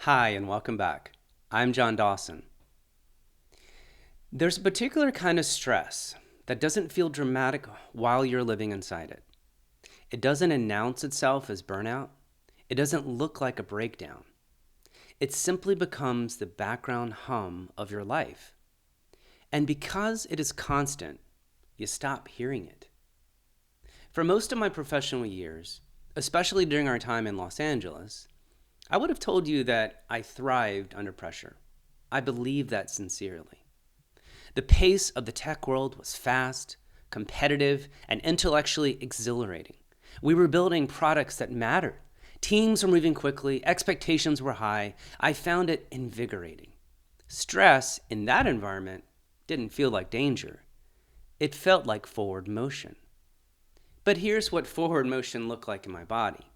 Hi, and welcome back. I'm John Dawson. There's a particular kind of stress that doesn't feel dramatic while you're living inside it. It doesn't announce itself as burnout. It doesn't look like a breakdown. It simply becomes the background hum of your life. And because it is constant, you stop hearing it. For most of my professional years, especially during our time in Los Angeles, I would have told you that I thrived under pressure. I believe that sincerely. The pace of the tech world was fast, competitive, and intellectually exhilarating. We were building products that mattered. Teams were moving quickly, expectations were high. I found it invigorating. Stress in that environment didn't feel like danger. It felt like forward motion. But here's what forward motion looked like in my body.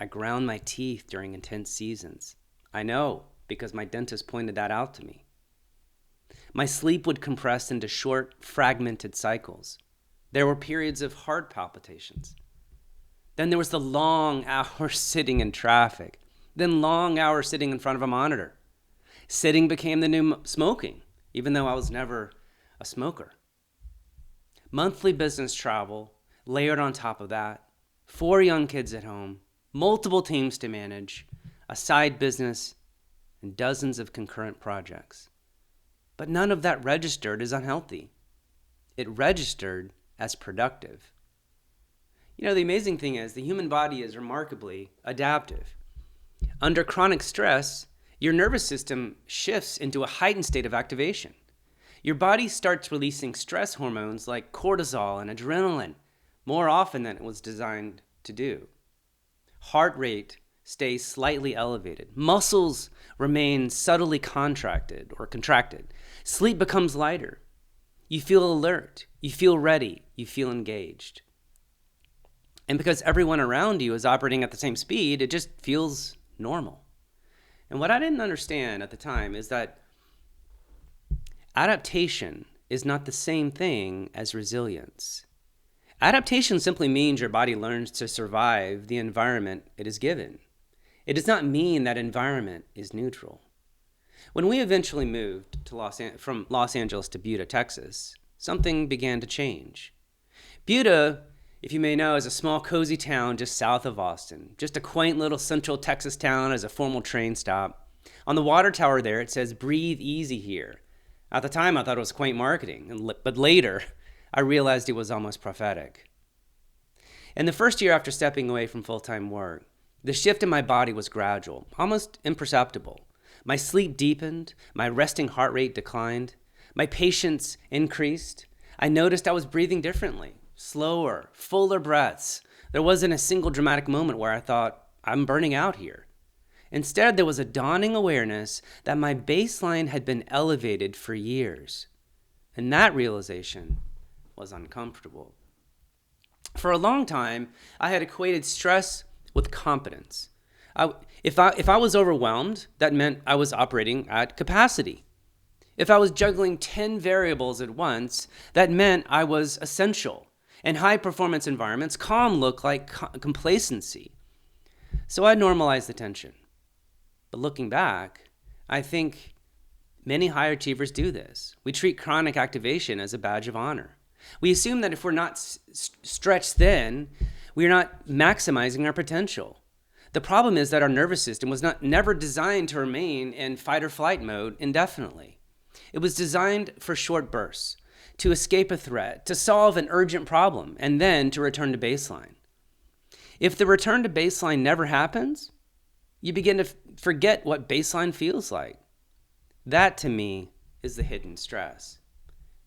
I ground my teeth during intense seasons. I know, because my dentist pointed that out to me. My sleep would compress into short, fragmented cycles. There were periods of heart palpitations. Then there was the long hours sitting in traffic. Then long hours sitting in front of a monitor. Sitting became the new smoking, even though I was never a smoker. Monthly business travel, layered on top of that. 4 young kids at home. Multiple teams to manage, a side business, and dozens of concurrent projects. But none of that registered as unhealthy. It registered as productive. The amazing thing is the human body is remarkably adaptive. Under chronic stress, your nervous system shifts into a heightened state of activation. Your body starts releasing stress hormones like cortisol and adrenaline more often than it was designed to do. Heart rate stays slightly elevated. Muscles remain subtly contracted. Sleep becomes lighter. You feel alert. You feel ready. You feel engaged. And because everyone around you is operating at the same speed, it just feels normal. And what I didn't understand at the time is that adaptation is not the same thing as resilience. Adaptation simply means your body learns to survive the environment it is given. It does not mean that environment is neutral. When we eventually moved from Los Angeles to Buda, Texas, something began to change. Buda, if you may know, is a small, cozy town just south of Austin. Just a quaint little central Texas town as a formal train stop. On the water tower there, it says, "Breathe easy here." At the time, I thought it was quaint marketing, but later, I realized it was almost prophetic. In the first year after stepping away from full-time work, the shift in my body was gradual, almost imperceptible. My sleep deepened, my resting heart rate declined, my patience increased. I noticed I was breathing differently, slower, fuller breaths. There wasn't a single dramatic moment where I thought, I'm burning out here. Instead, there was a dawning awareness that my baseline had been elevated for years. And that realization was uncomfortable. For a long time, I had equated stress with competence. If I was overwhelmed, that meant I was operating at capacity. If I was juggling 10 variables at once, that meant I was essential. In high-performance environments, calm looked like complacency. So I normalized the tension. But looking back, I think many high achievers do this. We treat chronic activation as a badge of honor. We assume that if we're not stretched thin, we're not maximizing our potential. The problem is that our nervous system was never designed to remain in fight or flight mode indefinitely. It was designed for short bursts, to escape a threat, to solve an urgent problem, and then to return to baseline. If the return to baseline never happens, you begin to forget what baseline feels like. That, to me, is the hidden stress.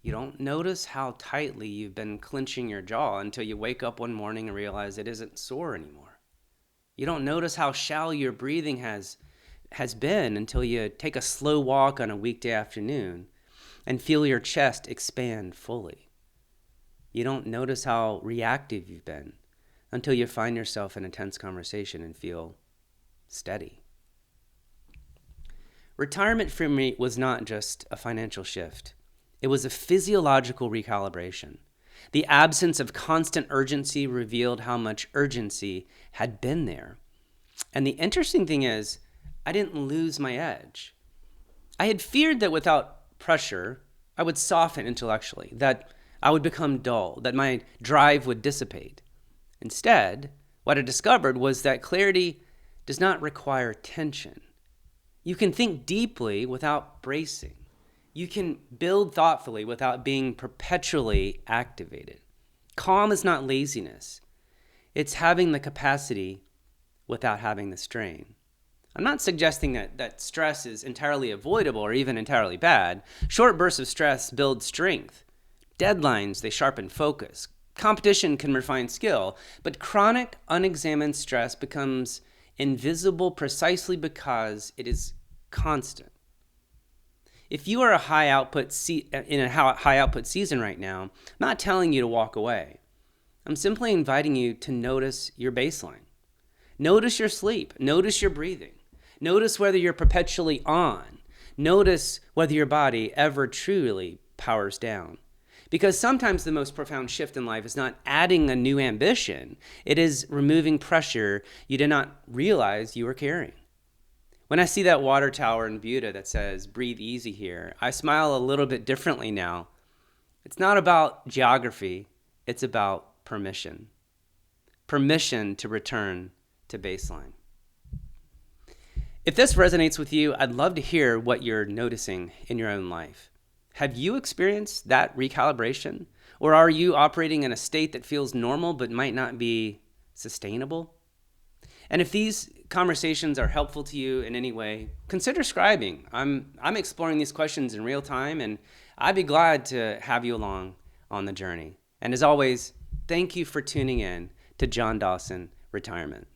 You don't notice how tightly you've been clenching your jaw until you wake up one morning and realize it isn't sore anymore. You don't notice how shallow your breathing has been until you take a slow walk on a weekday afternoon and feel your chest expand fully. You don't notice how reactive you've been until you find yourself in a tense conversation and feel steady. Retirement for me was not just a financial shift. It was a physiological recalibration. The absence of constant urgency revealed how much urgency had been there. And the interesting thing is, I didn't lose my edge. I had feared that without pressure, I would soften intellectually, that I would become dull, that my drive would dissipate. Instead, what I discovered was that clarity does not require tension. You can think deeply without bracing. You can build thoughtfully without being perpetually activated. Calm is not laziness. It's having the capacity without having the strain. I'm not suggesting that stress is entirely avoidable or even entirely bad. Short bursts of stress build strength. Deadlines, they sharpen focus. Competition can refine skill. But chronic, unexamined stress becomes invisible precisely because it is constant. If you are in a high output season right now, I'm not telling you to walk away. I'm simply inviting you to notice your baseline. Notice your sleep. Notice your breathing. Notice whether you're perpetually on. Notice whether your body ever truly powers down. Because sometimes the most profound shift in life is not adding a new ambition. It is removing pressure you did not realize you were carrying. When I see that water tower in Buda that says, breathe easy here, I smile a little bit differently now. It's not about geography. It's about permission. Permission to return to baseline. If this resonates with you, I'd love to hear what you're noticing in your own life. Have you experienced that recalibration? Or are you operating in a state that feels normal but might not be sustainable? And if these conversations are helpful to you in any way, consider scribing. I'm exploring these questions in real time, and I'd be glad to have you along on the journey. And as always, thank you for tuning in to John Dawson Retirement.